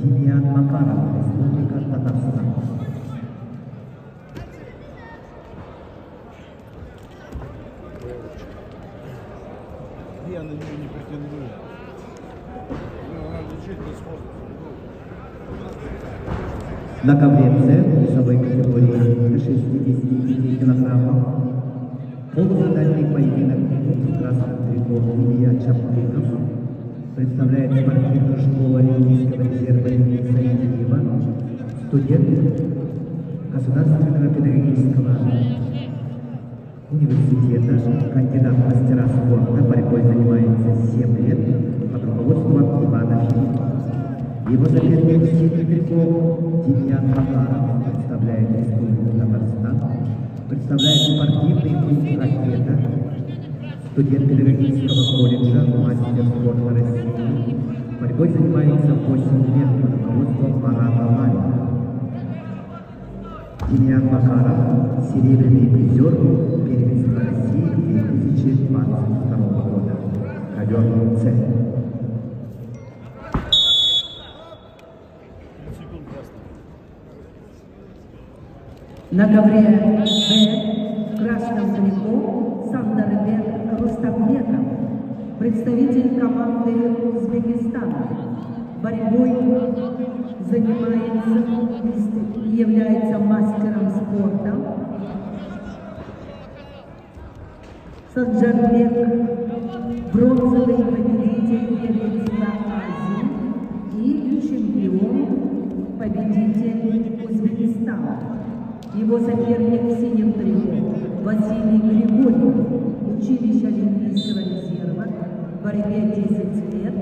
Демьян Макаров, Республика Татарстан. Я на нее не претендую. Она лежит без фото. На ковре С весовой категории 65 килограммов полуфинальный поединок в красном трико Илья Чаплыков представляет спортивную школу Олимпийского резерва имени Саидиева, студент Государственного педагогического университета, кандидат в мастера спорта, борьбой занимается 7 лет под руководством Ивана Филиппова. Его соперник в синем трико Демьян Макаров представляет Республику Татарстан, представляет спортивный клуб «Ракета», студент педагогического колледжа, мастер спорта России, борьбой занимается 8 лет под руководством Марата Ларина. Демьян Макаров, серебряный призер первенства России 2022 года. Ковер С. На ковре Б в красном трико Сандарбек Рустамбеков, представитель команды Узбекистана. Борьбой занимается и является мастером спорта. Санджарбек, бронзовый победитель первенства Азии и чемпион, победитель Узбекистана. Его соперник в синем трико Василий Григорьев, училище Олимпийского резерва, в борьбе 10 лет,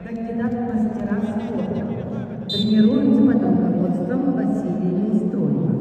кандидат в мастера спорта, тренируется под руководством Василия Неустроева.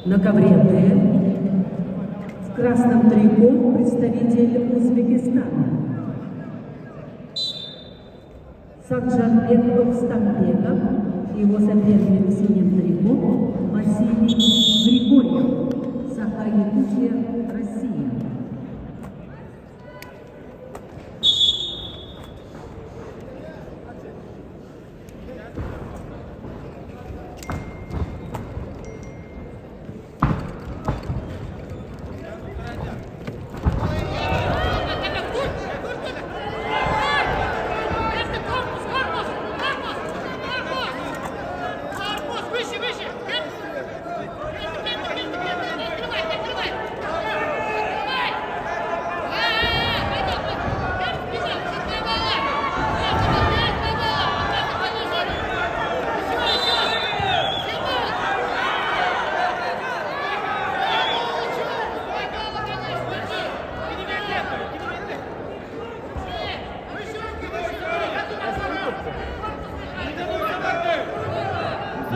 На ковре Д в красном трико представитель Узбекистана. Санджарбек Рустамбеков, его соперник в синем трико Василий Григорьев, Саха-Якутия, Россия.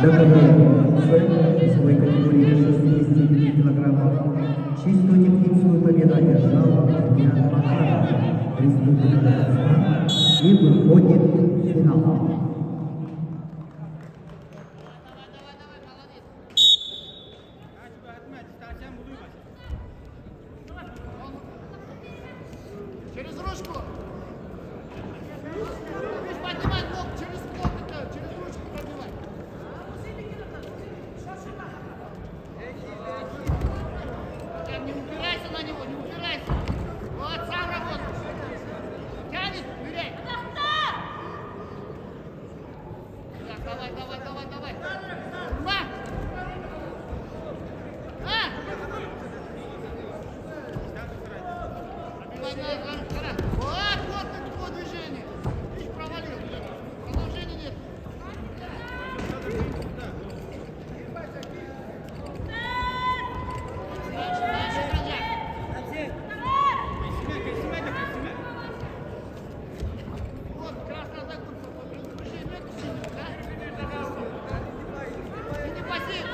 ДКБ весовой категории до 69 килограммов. Чистую техническую победу одержал Демьян Макаров, Республика Татарстан, и выходит в финал. Через ручку. Видишь, поднимай ногу, через блок это, через ручку пробивай. Не упирайся на него, не упирайся. Вот, сам работаешь. Тянет, ныряй. Так, давай. Два. Вот такое движение. Видишь, провалил. Продолжения нет. Дальше, Гранжак. Вот, красный атаку. Движение нет, да? Иди пассив. Иди пассив.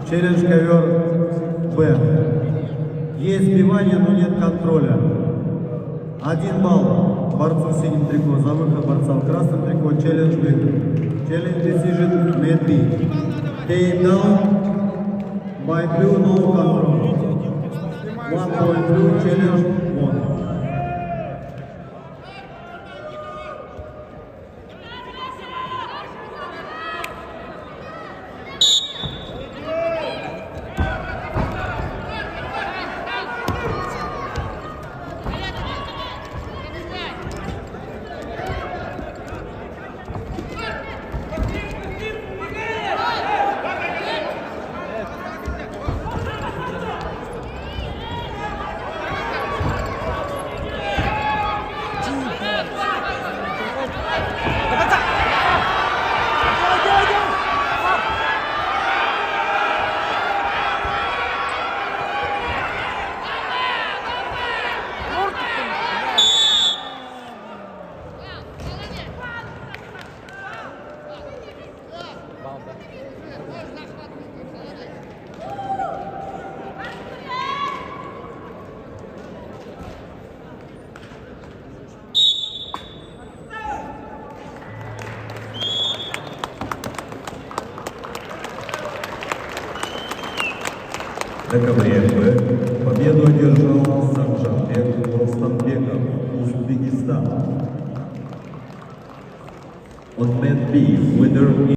Челлендж ковер Б. Есть сбивание, но нет контроля. 1 балл борцу в синем трико за выход борца в красном трико. Челлендж выигран. Челлендж decision made B. Game down by blue no control. 1 point blue challenge won. ДКВФ победу одержал Санжарбек Рустамбеков, Узбекистан. On mat B, winner